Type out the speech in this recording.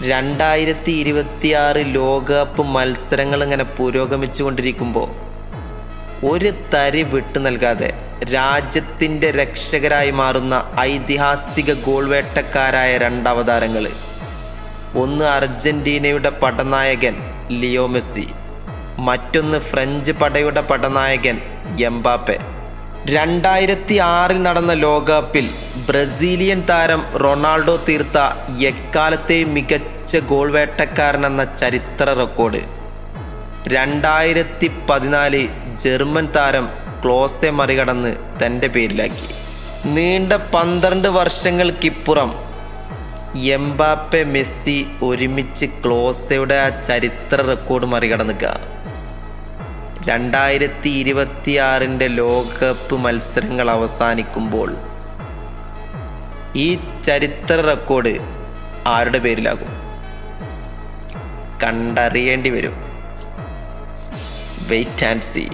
2026 ലോകകപ്പ് മത്സരങ്ങൾ ഇങ്ങനെ പുരോഗമിച്ചു കൊണ്ടിരിക്കുമ്പോൾ ഒരു തരി വിട്ടു നൽകാതെ രാജ്യത്തിൻ്റെ രക്ഷകരായി മാറുന്ന ഐതിഹാസിക ഗോൾ വേട്ടക്കാരായ രണ്ടവതാരങ്ങൾ. ഒന്ന് അർജന്റീനയുടെ പടനായകൻ ലിയോ മെസ്സി, മറ്റൊന്ന് ഫ്രഞ്ച് പടയുടെ പടനായകൻ എംബാപ്പെ. 2006 നടന്ന ലോകകപ്പിൽ ബ്രസീലിയൻ താരം റൊണാൾഡോ തീർത്ത എക്കാലത്തെയും മികച്ച ഗോൾ വേട്ടക്കാരനെന്ന ചരിത്ര റെക്കോർഡ് 2014 ജർമ്മൻ താരം ക്ലോസെ മറികടന്ന് തൻ്റെ പേരിലാക്കി. നീണ്ട 12 വർഷങ്ങൾക്കിപ്പുറം എംബാപ്പെ മെസ്സി ഒരുമിച്ച് ക്ലോസയുടെ ആ ചരിത്ര റെക്കോർഡ് മറികടന്നുക. 2026 ലോകകപ്പ് മത്സരങ്ങൾ അവസാനിക്കുമ്പോൾ ഈ ചരിത്ര റെക്കോർഡ് ആരുടെ പേരിലാകും? കണ്ടറിയേണ്ടി വരും. Wait and see.